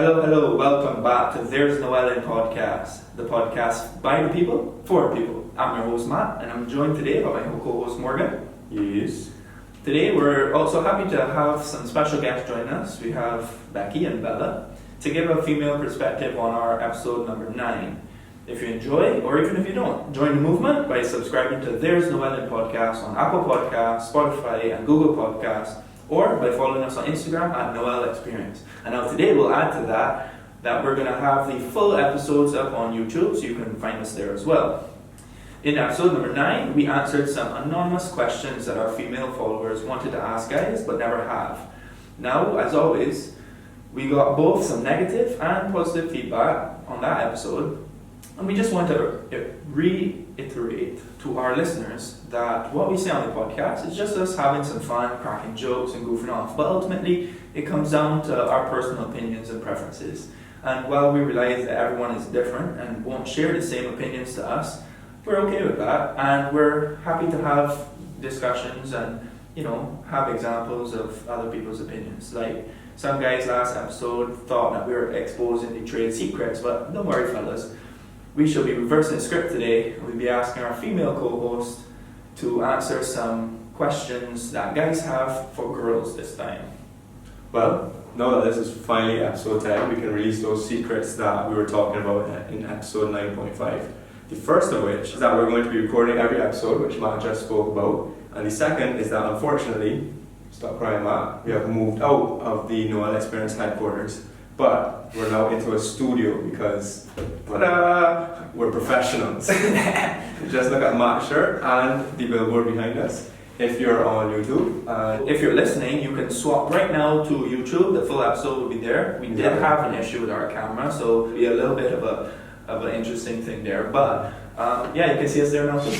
Hello, welcome back to There's Noel In Podcast, the podcast by the people, for the people. I'm your host Matt, and I'm joined today by my co-host Morgan. Yes. Today we're also happy to have some special guests join us. We have Becky and Bella to give a female perspective on our episode number 9. If you enjoy, or even if you don't, join the movement by subscribing to There's Noel In Podcast on Apple Podcasts, Spotify and Google Podcasts, or by following us on Instagram at Noel Experience. And now today we'll add to that we're going to have the full episodes up on YouTube, so you can find us there as well. In episode number 9, we answered some anonymous questions that our female followers wanted to ask guys, but never have. Now, as always, we got both some negative and positive feedback on that episode, and we just want to reiterate to our listeners that what we say on the podcast is just us having some fun, cracking jokes and goofing off. But ultimately, it comes down to our personal opinions and preferences. And while we realize that everyone is different and won't share the same opinions to us, we're okay with that. And we're happy to have discussions and, have examples of other people's opinions. Like some guys last episode thought that we were exposing the trade secrets, but don't worry, fellas. We shall be reversing the script today. We'll be asking our female co-host to answer some questions that guys have for girls this time. Well, now that this is finally episode 10, we can release those secrets that we were talking about in episode 9.5. The first of which is that we're going to be recording every episode, which Matt just spoke about. And the second is that unfortunately, stop crying Matt, we have moved out of the Noel Experience headquarters. But we're now into a studio because we're professionals. Just look at Matt's shirt and the billboard behind us. If you're on YouTube, if you're listening, you can swap right now to YouTube. The full episode will be there. We did have an issue with our camera, so it'll be a little bit of an interesting thing there. But you can see us there now too.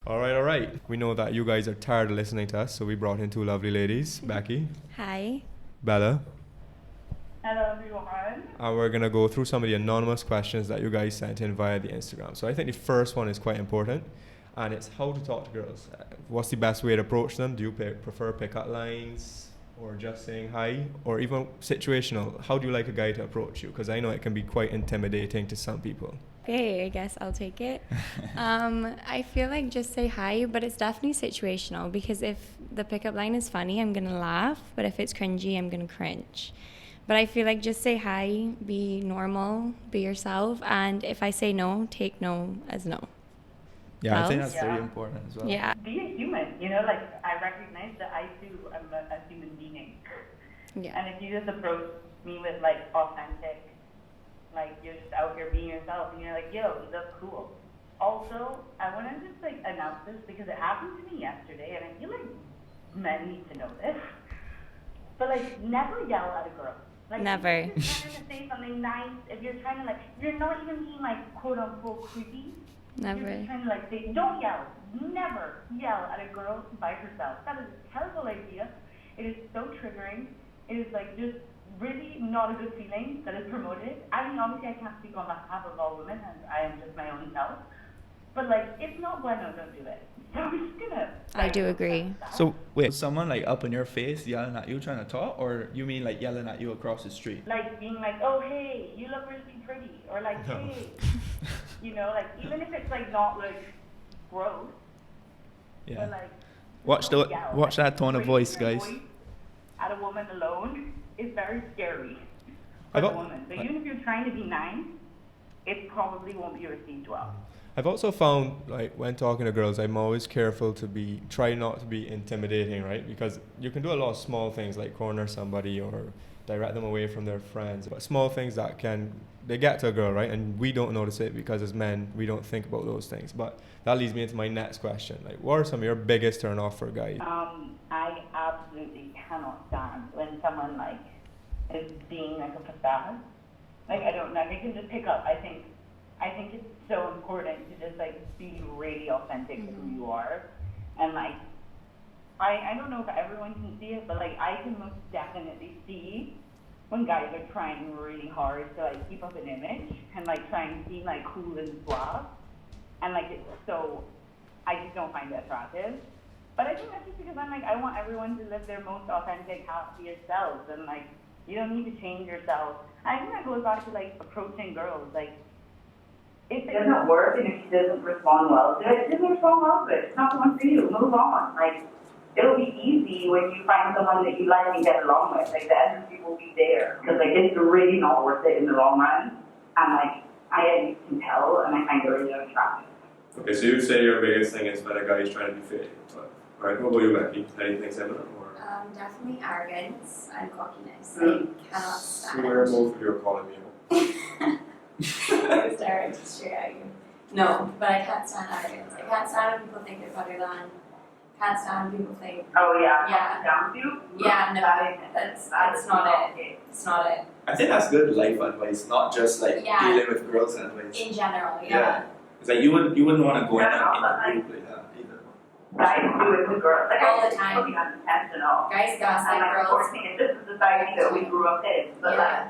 Alright. We know that you guys are tired of listening to us, so we brought in two lovely ladies, Becky. Hi. Bella. Hello everyone. And we're going to go through some of the anonymous questions that you guys sent in via the Instagram. So I think the first one is quite important, and it's how to talk to girls. What's the best way to approach them? Do you prefer pick-up lines, or just saying hi, or even situational? How do you like a guy to approach you? Because I know it can be quite intimidating to some people. Okay, I guess I'll take it. I feel like just say hi, but it's definitely situational, because if the pickup line is funny, I'm gonna laugh, but if it's cringy, I'm gonna cringe. But I feel like just say hi, be normal, be yourself, and if I say no, take no as no. Yeah, I think that's very important as well. Yeah. Be a human, I recognize that I too am a human being. Yeah. And if you just approach me with authentic, you're just out here being yourself and you're like, yo, you look cool. Also, I want to just announce this because it happened to me yesterday and I feel like men need to know this. But never yell at a girl. Never. If you're trying to say something nice, if you're trying to you're not even being quote unquote creepy. Never. You're just trying to say, don't yell. Never yell at a girl by herself. That is a terrible idea. It is so triggering. It is just really not a good feeling that is promoted. I mean, obviously I can't speak on behalf of all women, and I am just my own self. But it's not bueno, don't do it. So I'm just gonna. I do agree. So wait, someone up in your face yelling at you trying to talk, or you mean yelling at you across the street? Being oh hey, you look really pretty, or No. hey, even if it's not gross. Yeah. But Watch that tone of voice, guys. At a woman alone is very scary I for got- the woman. So even if you're trying to be nice, it probably won't be received well. I've also found, when talking to girls, I'm always careful to try not to be intimidating, right? Because you can do a lot of small things like corner somebody or direct them away from their friends. But small things that they get to a girl, right? And we don't notice it because as men, we don't think about those things. But that leads me into my next question. What are some of your biggest turn off for a guy? I absolutely cannot stand when someone is being a facade. I don't know. They can just pick up. I think it's so important to just be really authentic to who you are, and I don't know if everyone can see it, but I can most definitely see when guys are trying really hard to keep up an image and try and seem cool and blah, and it's so I just don't find it attractive. But I think that's just because I'm like, I want everyone to live their most authentic, happiest selves, and like, you don't need to change yourself. I think that goes back to like approaching girls. Like, if it doesn't work and if she doesn't respond well to it, doesn't respond well to it. It's not the one for you. Move on. Like, it'll be easy when you find someone that you like and get along with. Like, the energy will be there. Because like, it's really not worth it in the long run. And like, I can tell, and I find it really unattractive. Okay, so you'd say your biggest thing is when a guy is trying to be fake. Right, what about you, Becky? Anything similar? Or? Definitely arrogance and cockiness. I cannot stand Swear it. both of you are calling me out. I was staring straight at you. No, but I can't stand arrogance. I can't stand when people think they're better than. Can't stand when people think. Oh yeah. Yeah. Down to you? Yeah, no, that's not it. It's not it. I think that's good life advice, not just like Yeah. dealing with girls and advice. In general, Yeah. It's like you wouldn't want to go in Yeah, a but group like that either. Guys do it with girls. Like, All I the time. It's unintentional. Guys And gaslight like, girls. unfortunately, this is the society that we grew up in. But like,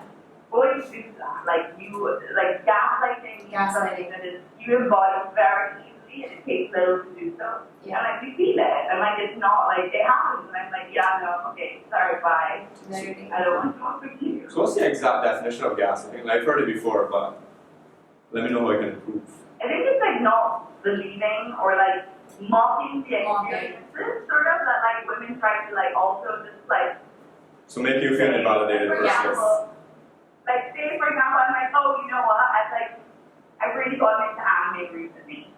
boys do that. Like, gaslighting is something that is, you embody very easily, and it takes little to do so. And like, we feel it. And like, it's not like, it happens. And I'm like, yeah, no, okay, sorry, bye. Literally. I don't want to talk with you. So what's the exact definition of gaslighting? Like, I've heard it before, but let me know how I can improve. I think it's like not believing or like mocking the experiences, sort of, that like women try to like also just like. So make you feel invalidated For versus. example, like say for example, I'm like, oh, you know what? I've really gotten into anime recently,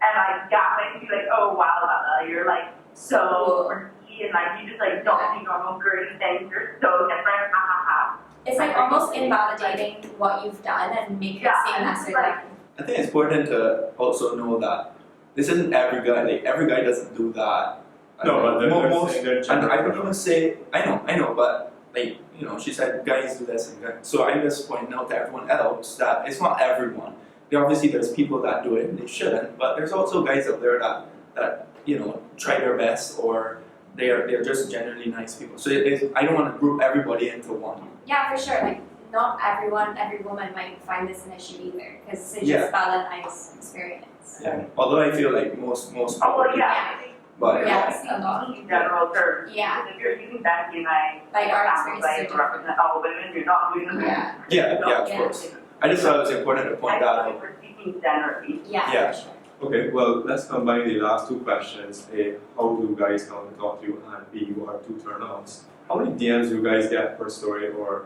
and like gaslight me like, oh wow, Bella, you're like so quirky and like you just like don't do normal girly things. You're so different. Ha ha ha. It's like almost invalidating what you've done and making it seem lesser than. I think it's important to also know that this isn't every guy. Like every guy doesn't do that. No, but they're most, saying they're and I don't even say I know, but like she said, guys do this and guys. So I'm just pointing out to everyone else that it's not everyone. Obviously, there's people that do it and they shouldn't, but there's also guys out there that try their best or they're just genuinely nice people. So I don't want to group everybody into one. Yeah, for sure. Like, not every woman might find this an issue either, because it's Yeah. just Valentine's experience. Yeah. Although I feel like most Oh well, people, yeah. but Yes, a lot. In general terms. Yeah. Because if you're using Becky and I, Like, our examples, experiences like, are different. represent all women, you're not doing that. Yeah. yeah, of course. I just thought it was important to point that out. We're speaking generally. Yeah, Yeah. for sure. Okay, well, let's combine the last two questions. A, how do guys come to talk to you? And B, what are two turn-ons? How many DMs do you guys get per story or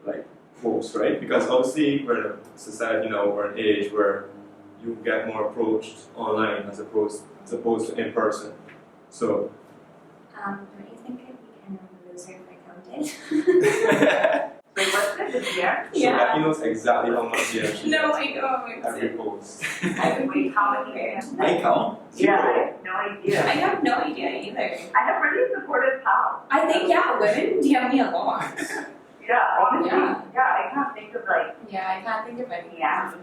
like post, right? Because obviously we're in a society now or an age where you get more approached online as opposed to in person. So Don't you think I'd be kind of a loser if I counted? Wait, what's this here? so Becky knows exactly how much DMs she No, gets I know. every post. I would be Wait, how many weird. I count. Yeah, I Zero. have no idea. I have no idea either. I have really supportive pals. I think, women DM me a lot. Yeah, honestly. Yeah. Yeah, I can't think of like, Yeah, I can't think of any. yeah.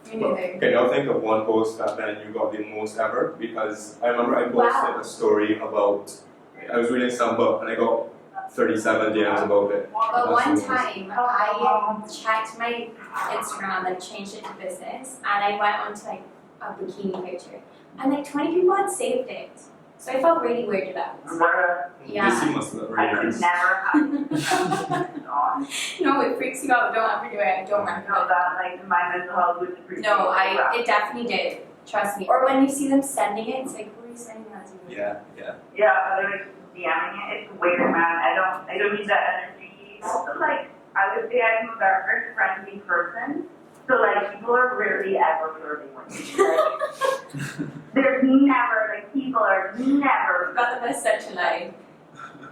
Me neither. Okay, now think of one post that then you got the most ever, because I remember I posted a story about, I was reading some book and I got 37 DMs about it. But one That's time, I checked my Instagram and changed it to business, and I went onto like a bikini picture, and like 20 people had saved it. So I felt really weirded out. Yeah. This must look I really could nice. never have on. No, it freaks you out. Don't ever do it. I don't No, recommend that like my mental health would depreciate. it. No, it definitely did. Trust me. Or when you see them sending it, it's like, who are you sending that to? Yeah. Yeah, they're DMing it. It's weird, man. I don't need that energy. Also, like, I would say I'm a very friendly person. So, like, people are rarely ever flirting with me. Like, there's never, like, people are never. Got the best such a lie.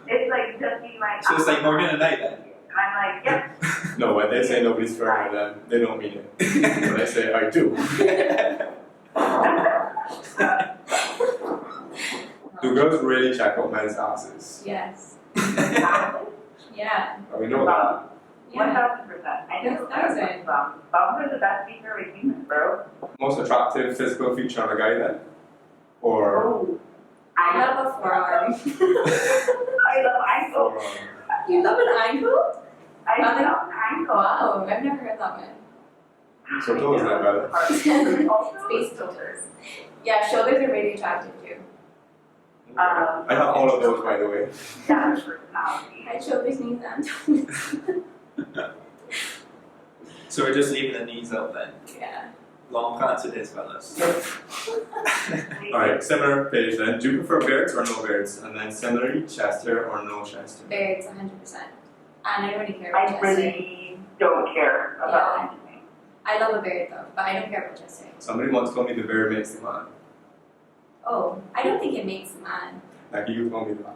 It's like just being like. So it's like Morgan and I then. And I'm like, yep. No, when they say nobody's flirting with them, they don't mean it. When I say I do. Do girls really check out men's asses? Yes. Exactly. Yeah. Oh, we know that. Yeah. 1000%. I know. 1000. Bums are the best feature of humans, bro. Most attractive physical feature on a guy then? Or Oh. I love a forearm. I love ankle. or You love an ankle? I love ankle. Wow, I've never heard that one. so toes then, brother. Also, Space toes. Yeah, shoulders are really attractive too. I have all of those, by the way. That's personality. I shoulders, knees, and toes. So we're just leaving the knees out then. Yeah. Long pants it is, fellas. Alright, similar page then. Do you prefer beards or no beards? And then similarly, chest hair or no chest hair? Beards, 100%. And I don't really care about I chest hair. really don't care about anything. I love a beard though, but I don't care about chest hair. Somebody once told me the beard makes the man. Oh, I don't think it makes a man. Becky, you told me that.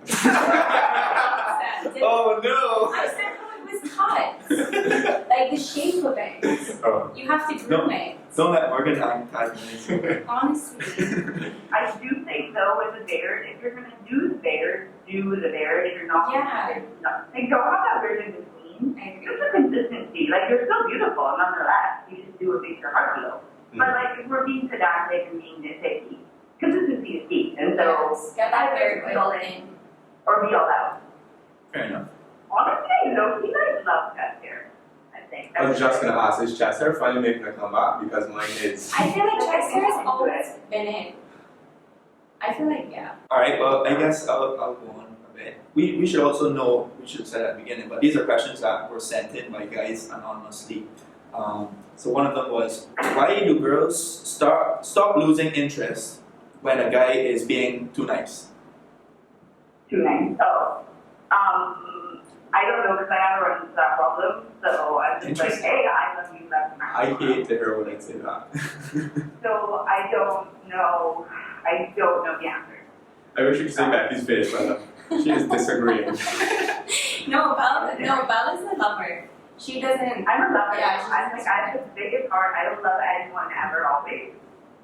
Oh no! I said how it was cut. Like the shape of it. Oh. You have to groom it. Don't let Morgan tag me. Honestly. I do think though with the beard, if you're gonna do the beard, do the beard. If you're not, Yeah. Like don't have that beard in between. I agree. Just for consistency. Like you're still beautiful, nonetheless. You should do what makes your heart feel. But like if we're being pedantic and being nitpicky, consistency is key. And so Yes, get that beard oil in. or be all out. Fair enough. Honestly, I love chest hair. I think. I was just gonna ask, is chest hair finally making a comeback? Because mine is. I feel like chest hair has always been in. I feel like, yeah. Alright, well, I guess I'll go on a bit. We should also know, we should say at the beginning, but these are questions that were sent in by guys anonymously. So one of them was, why do girls stop losing interest when a guy is being too nice? Too nice. Oh. I don't know because I never run into that problem. So I'm just like, hey, I love you, that's my I hate to hear when I say that. So I don't know the answer. I wish you could see Becky's face right now. She is disagreeing. Bella's a lover. She doesn't. I'm a lover. Yeah, she's I'm like, I have the biggest heart. I don't love anyone ever, always.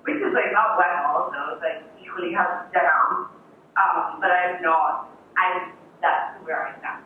Which is like not well also. It's like equally has down. But that's where I stand.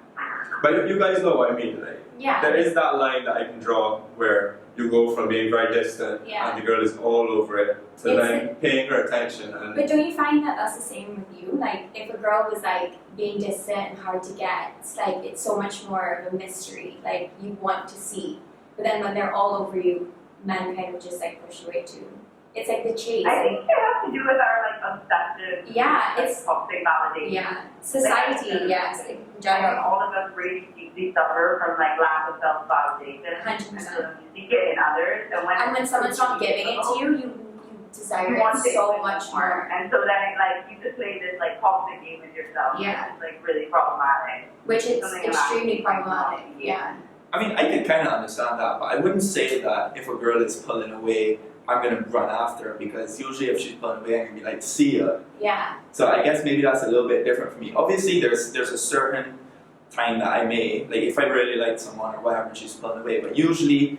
But you guys know what I mean, right? Yeah. There is that line that I can draw where you go from being very distant Yeah. and the girl is all over it to then paying her attention and But don't you find that that's the same with you? Like, if a girl was like being distant and hard to get, like it's so much more of a mystery. Like you want to see, but then when they're all over you, men kind of just like push away too. It's like the chase. I think it has to do with our like obsessive, it's toxic validation. society. Yes, in I think general. all of us really deeply suffer from like lack of self-validation. 100%. And so you seek it in others, and And when someone's not giving it to you, you desire you want it so much more. And so then like you just play this like toxic game with yourself. Yeah. Which is like really problematic. Which is Something extremely about- problematic. Yeah. I mean, I can kind of understand that, but I wouldn't say that if a girl is pulling away, I'm going to run after her, because usually if she's pulling away, I'm going to be like, see ya. Yeah. So I guess maybe that's a little bit different for me. Obviously, there's a certain time that I may, like if I really like someone or whatever, she's pulling away, but usually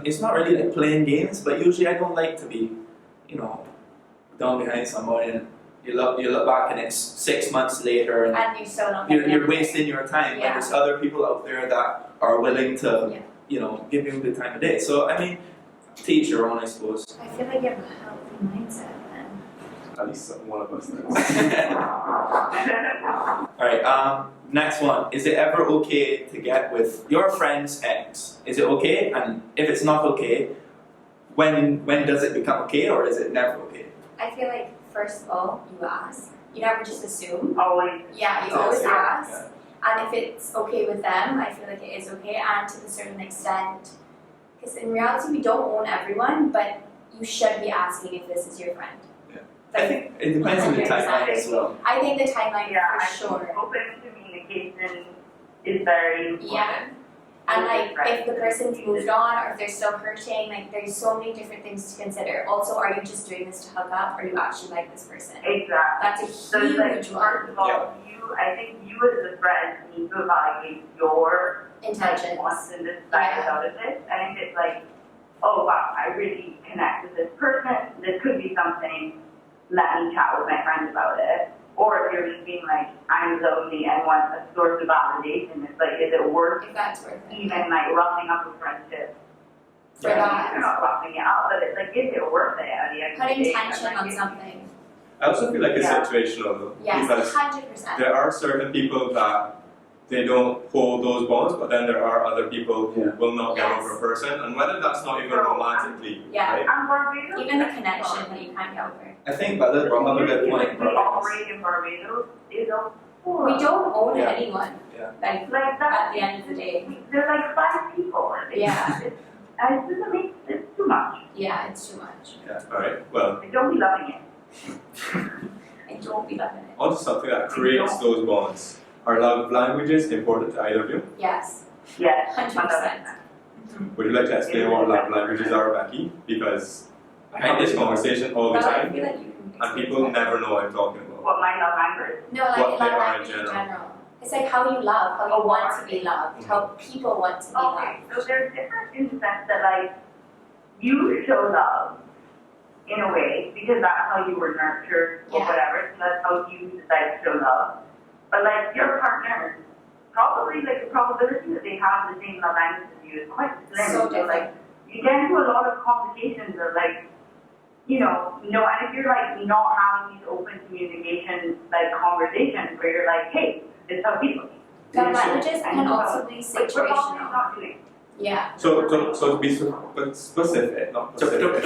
it's not really like playing games, but usually I don't like to be, down behind someone and you look back and it's 6 months later and And you're so not you're wasting your time. Yeah. But there's other people out there that are willing to, give you the time of day. So I mean, to each your own, I suppose. I feel like you have a healthy mindset then. at least one of us does. Alright, next one. Is it ever okay to get with your friend's ex? Is it okay? And if it's not okay, when does it become okay, or is it never okay? I feel like, first of all, you ask. You never just assume. Always. Yeah, you always ask. And if it's okay with them, I feel like it is okay, and to a certain extent. Because in reality, we don't own everyone, but you should be asking if this is your friend. Yeah. I think it depends on the timeline as well. I think the timeline, Yeah, for sure. Open communication is very important. Yeah. And like, if the person's moved on or if they're still hurting, like there's so many different things to consider. Also, are you just doing this to hook up, or do you actually like this person? Exactly. That's a So it's like, huge first of all, I think you as a friend need to evaluate your intentions. wants and desires out of this. And if it's like, oh wow, I really connect with this person, this could be something, let me chat with my friends about it. Or if you're just being like, I'm lonely and want a source of validation, it's like, is it worth If that's worth it. even like roughing up a friendship? For You're that. not roughing it up, but it's like, is it worth it at the end of the Putting day? tension Like, on something. I also feel like it's Yeah. situational though. Yes, Because 100%. there are certain people that they don't hold those bonds, but then there are other people who will not get Yes. over a person, and whether that's not even romantically, Yeah. right? And Barbados, Even the connection that you can't get over. I think Bella brought up a good point. We operate in Barbados is a We don't own Yeah. anyone. Yeah. Like like that. at the end of the day. There's like 5 people. Yeah. And it doesn't make it's too much. Yeah, it's too much. Alright, well, I don't be loving it. I don't be loving it. on to something that creates those bonds. Are love languages important to either of you? Yes. Yes, 100%. Would you like to explain what love languages are, Becky? Because I have this conversation all the Well, I time, feel like you can and explain people that. never know what I'm talking about. What my love language? No, like what love they are in language in general. general. It's like how you love, how you Oh, want what to be loved, how people want to be Okay, loved. so there's different in the sense that like you show love in a way because that's how you were nurtured or Yeah. whatever, so that's how you decide to show love. But like your partner, probably like the probability that they have the same love language as you is quite slim. So different. like you get into a lot of complications of like, you know, and if you're like not having these open communication like conversations where you're like, hey, this is how people Love languages and can so, also be which we're probably situational. not doing. Yeah. So to be specific, not specific,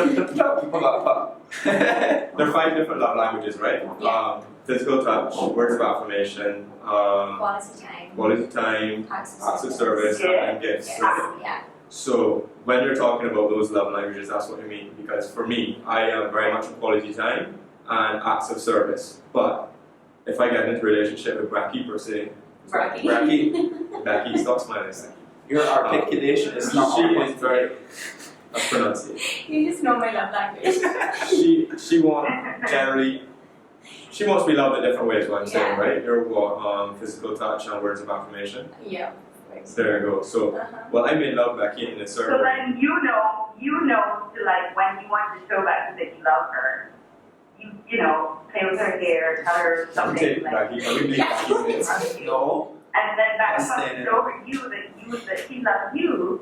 there are 5 different love languages, right? Yeah. Physical touch, words of affirmation, Quality time. quality time, Acts acts of service, Yeah. and gifts. Yes. Right? Yeah. So when you're talking about those love languages, that's what you mean. Because for me, I am very much a quality time and acts of service. But if I get into a relationship with Becky per se, Becky. Becky, stop smiling. Your articulation is not She on is point. very. That's pronunciation. You just know my love language. She wants generally. She wants to be loved in different ways. What I'm saying, Yeah. right? You're what physical touch and words of affirmation. Yeah. There you go. So, well, I may love Becky in a certain So way. then you know to like when you want to show Becky that you love her, you know, play with her hair, tell her Can we something take like, Becky? Can we leave Becky's name? No. and then Becky That's wants staying in. to show her that she loves you.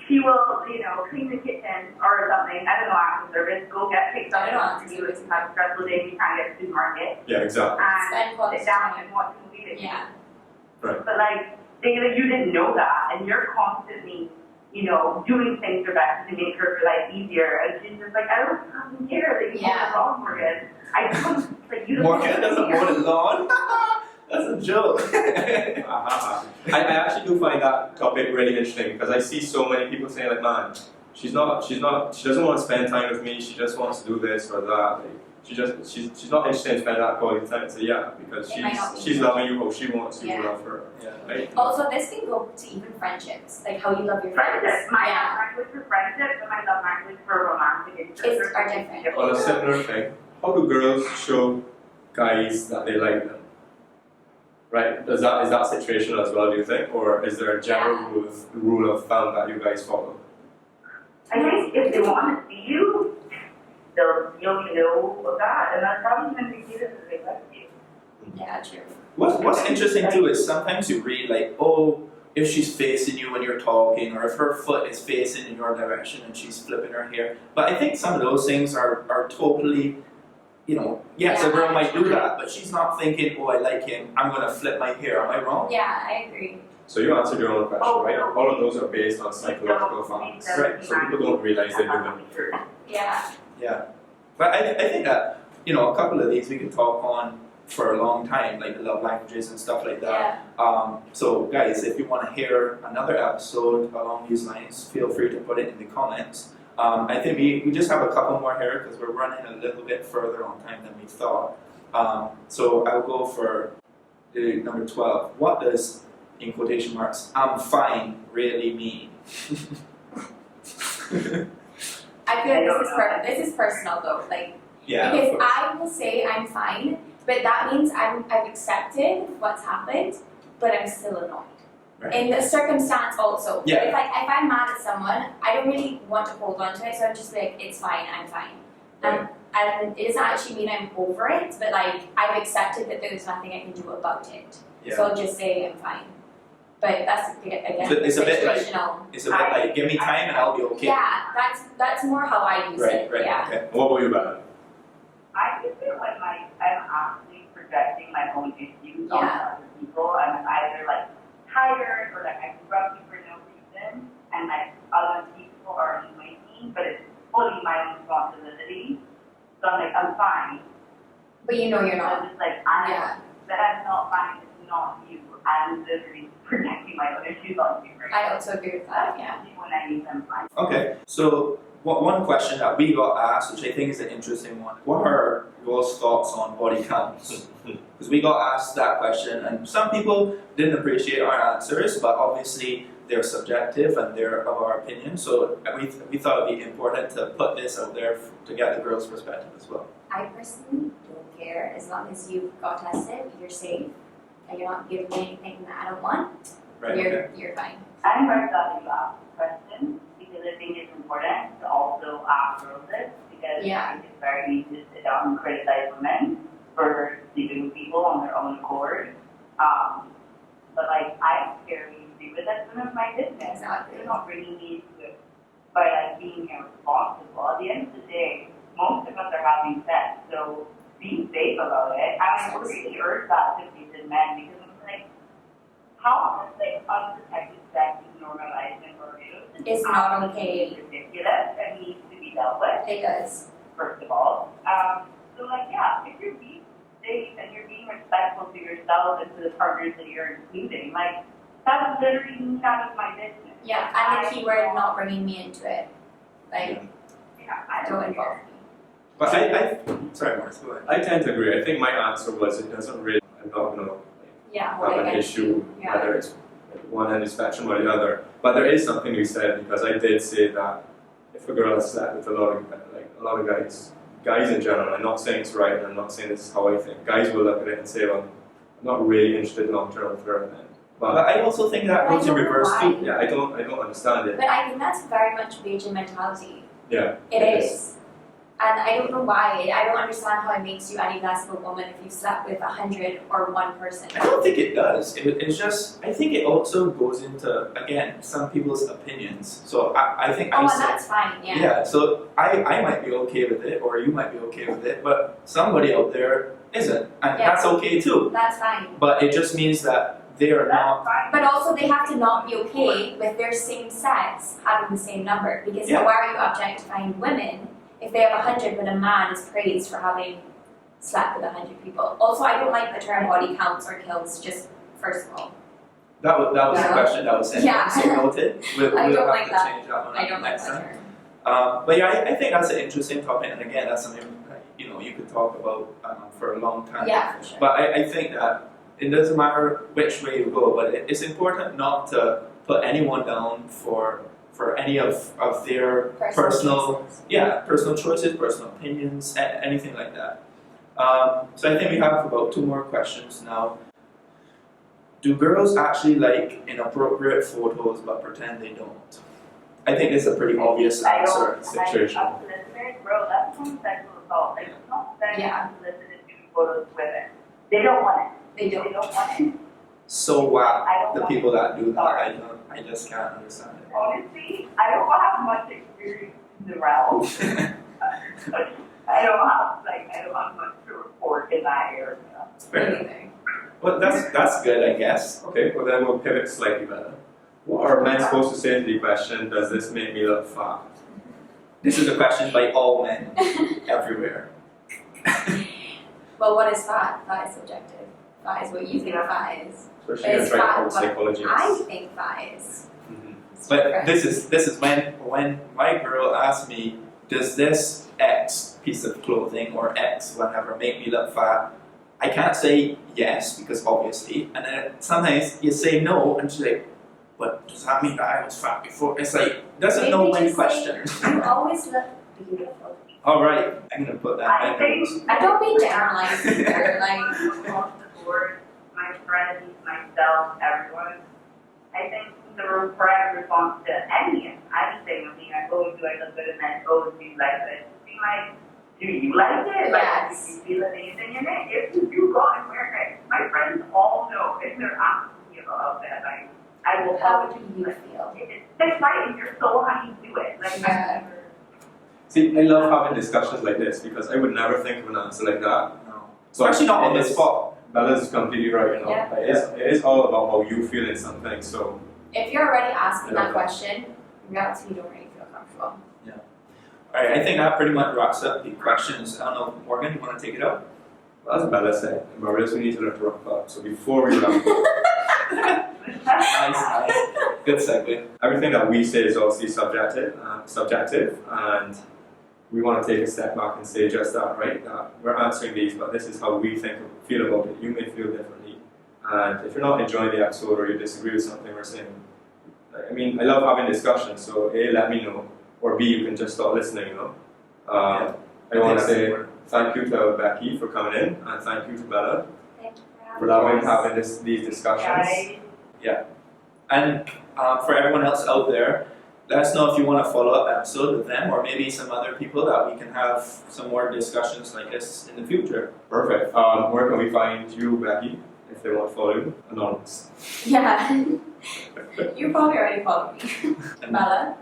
She will, you know, clean the kitchen or something. I don't know, after service, go get picked up I don't know. for you if you have a stressful day, you can't get to the supermarket, Yeah, exactly. Spend and quality sit down time. and watch a movie. Yeah. Right. But like, say that you didn't know that, and you're constantly, you know, doing things for Becky to make her life easier, and she's just like, I don't fucking care that you Yeah. mow the lawn, Morgan. I just like you don't Morgan doesn't care. mow the lawn. That's a joke. I actually do find that topic really interesting because I see so many people saying like, man, she doesn't want to spend time with me. She just wants to do this or that. Like, she's not interested in spending that quality time. So yeah, because It might not be. she's loving you how she wants you Yeah. to love her. Yeah. Right? Also, this can go to even friendships, like how you love your friends. Friendship. My Yeah. love language for friendship and my love language for romantic It's are different. On a similar thing, how do girls show guys that they like them? Right? Is that situational as well? Do you think, or is there a general rule of thumb that you guys follow? I think if they want to see you, you'll know of that, and that's probably when they see this as they like you. Yeah, true. What's interesting too is sometimes you read like, oh, if she's facing you when you're talking, or if her foot is facing in your direction and she's flipping her hair. But I think some of those things are totally, you know, yes, a girl might do that, but she's not thinking, oh, I like him, I'm going to flip my hair. Am I wrong? Yeah, I agree. So you answered your own question, Oh, right? no. All of those are based on psychological facts, right? So people don't realize they do them. Yeah. Yeah. But I think that, you know, a couple of these we can talk on for a long time, like the love languages and stuff like that. Yeah. So guys, if you want to hear another episode along these lines, feel free to put it in the comments. I think we just have a couple more here because we're running a little bit further on time than we thought. So I'll go for number 12. What does, in quotation marks, I'm fine really mean? I feel like this is personal though, like Yeah. because I will say I'm fine, but that means I've accepted what's happened, but I'm still annoyed. Right. In the circumstance also. Yeah. But if I'm mad at someone, I don't really want to hold on to it, so I'm just like, it's fine, I'm fine. Right. And it doesn't actually mean I'm over it, but like I've accepted that there's nothing I can do about it. Yeah. So I'll just say I'm fine. But that's again It's a bit like- situational. It's a bit like, give me time and I'll be okay. Yeah, that's more how I use Right, it. right, Yeah. okay. What about you, Ben? I just feel like I'm actually projecting my own issues on Yeah. other people, and I'm either like But you know you're So not. it's like, Yeah. that's not fine, it's not you. I'm literally projecting my own issues on you, right? I also agree with that, yeah. When I need them fine. Okay, so one question that we got asked, which I think is an interesting one, what are your thoughts on body counts? Because we got asked that question, and some people didn't appreciate our answers, but obviously they're subjective and they're of our opinion, so we thought it'd be important to put this out there to get the girls' perspective as well. I personally don't care as long as you got tested, you're safe, and you're not giving me anything that I don't want. Right, You're fine. I'm very glad that you asked the question because I think it's important to also ask girls this because I think it's very easy to sit down and criticize women for sleeping with people on their own accord. But like, I don't care what you do with it, it's none of my business. Exactly. You're not bringing me into it by like being irresponsible. At the end of the day, most of us are having sex, so be safe about it. I would really urge that to these men because it's like, how is like unprotected sex is normalized in Barbados? It's not okay. Ridiculous and needs to be dealt with. It does. First of all, so like if you're being safe and you're being respectful to yourself and to the partners that you're including, like that's literally none of my business. Yeah, and the keyword not bringing me into it. Like, I don't involve me. But Sorry, Mark, go ahead. I tend to agree. I think my answer was it doesn't really, I'm not going to Yeah, have an issue whether it's one end of the spectrum or the other. But there is something we said because I did say that if a girl has slept with a lot of guys in general, I'm not saying it's right and I'm not saying this is how I think. Guys will look at it and say, well, I'm not really interested long term with her. But I also think that goes in reverse too. Yeah, I don't understand it. But I think that's very much Bayesian mentality. Yeah. It is. And I don't know why. I don't understand how it makes you any less of a woman if you slept with 100 or one person. I don't think it does. It's just, I think it also goes into, again, some people's opinions. So I think and that's fine, yeah. Yeah, so I might be okay with it, or you might be okay with it, but somebody out there isn't. And that's okay too. That's fine. But it just means that they are not. But also they have to not be okay with their same sex having the same number. Because why are you objectifying women if they have 100 but a man is praised for having slept with 100 people? Also, I don't like the term body counts or kills, just first of all. That was the question that was sent. Yeah. So noted. We'll I don't have like to that. change that one I don't like next that time. term. But yeah, I think that's an interesting topic, and again, that's something you could talk about for a long time. Yeah, for sure. But I think that it doesn't matter which way you go, but it's important not to put anyone down for any of their personal choices, personal opinions, anything like that. So I think we have about 2 more questions now. Do girls actually like inappropriate photos but pretend they don't? I think it's a pretty obvious answer. Situation. Bro, that's homosexual assault. Like, it's not sending unsolicited nude photos with it. They don't want it. They don't want it. So the people that do that, I just can't understand it. Honestly, I don't have much experience in the realm. I don't have much to report in that area. Fair. Well, that's good, I guess. Okay, well then we'll pivot slightly better. What are men supposed to say to the question, does this make me look fat? This is a question by all men everywhere. Well, what is fat? Fat is subjective. Fat is what you think fat is. Especially in a psychology. I think fat is. Mm-hmm. But this is when my girl asked me, does this X piece of clothing or X whatever make me look fat? I can't say yes because obviously, and then sometimes you say no, and she's like, but does that mean that I was fat before? It's like doesn't know when you question. You always look beautiful. All right, I'm gonna put that. I don't mean generalized either. Like across the board, my friends, myself, everyone. I think the correct response to anything, anything, oh, do I look good in this? Oh, do you like this? Be like, do you like it? Yes. Like, do you feel amazing in it? If you do, go and wear it. My friends all know if they're asking me about that, I will. How do you feel? If it's right in your soul, how do you do it? Like, See, I love having discussions like this because I would never think of an answer like that. No. So especially not on the spot. Bella's completely right, Yeah. Like, it is all about how you feel in something, so. If you're already asking that question, in reality you don't really feel comfortable. Alright, I think that pretty much wraps up the questions. I don't know, Morgan, you want to take it up? As Bella said, in Barbados we need to learn to rock up. So before we wrap up, Nice. Good segue. everything that we say is obviously subjective, and we want to take a step back and say just that, right? That we're answering these, but this is how we feel about it. You may feel differently, and if you're not enjoying the episode or you disagree with something we're saying, I mean, I love having discussions. So A, let me know, or B, you can just stop listening. You know. I want to say thank you to Becky for coming in, and thank you to Bella for allowing having these discussions. Yeah. And for everyone else out there, let us know if you want a follow-up episode with them or maybe some other people that we can have some more discussions like this in the future. Perfect. Where can we find you, Becky, if they want to follow you? Anonymous. Yeah. You probably already followed me. Bella?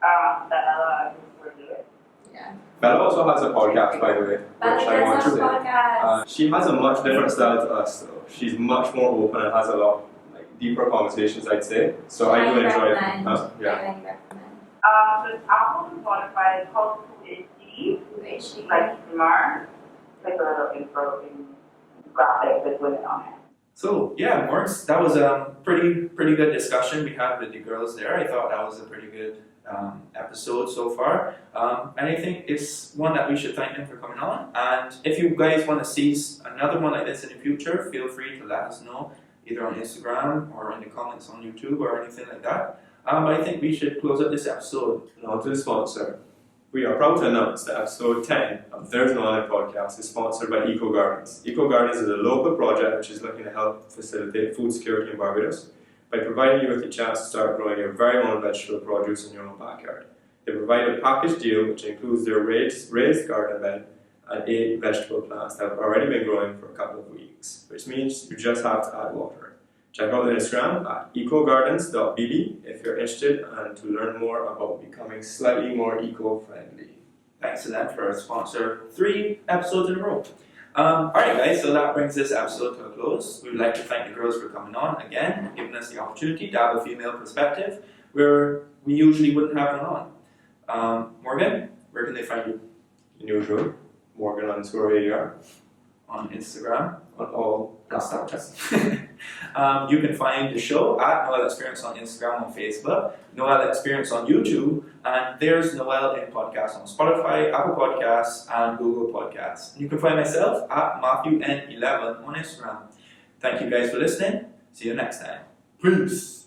Bella, we're doing. Yeah. Bella also has a podcast, by the way, Bella which I want has to a say. podcast. She has a much different style to us, though. She's much more open and has a lot deeper conversations, I'd say. So I do enjoy it. I Yeah. recommend. So it's Apple and Spotify. It's called Who Is She? UHD. Like Smart. Like a little intro graphic with women on it. So yeah, Morgs, that was a pretty good discussion we had with the girls there. I thought that was a pretty good episode so far. And I think it's one that we should thank them for coming on. And if you guys want to see another one like this in the future, feel free to let us know either on Instagram or in the comments on YouTube or anything like that. But I think we should close up this episode. Now to the sponsor. We are proud to announce that episode 10 of There's Noel In Podcast is sponsored by Eco Gardens. Eco Gardens is a local project which is looking to help facilitate food security in Barbados by providing you with the chance to start growing your very own vegetable produce in your own backyard. They provide a package deal which includes their raised garden bed and 8 vegetable plants that have already been growing for a couple of weeks, which means you just have to add water. Check out their Instagram at ecogardens.bb if you're interested and to learn more about becoming slightly more eco-friendly. Thanks to them for sponsor 3 episodes in a row. Alright guys, so that brings this episode to a close. We would like to thank the girls for coming on again, giving us the opportunity to have a female perspective where we usually wouldn't have one on. Morgan, where can they find you? Unusual. Morgan_ADR. On Instagram. On all Snapchat. You can find the show at Noel Experience on Instagram and Facebook, Noel Experience on YouTube, and there's Noel In Podcast on Spotify, Apple Podcasts, and Google Podcasts. You can find myself at MatthewN11 on Instagram. Thank you guys for listening. See you next time. Peace.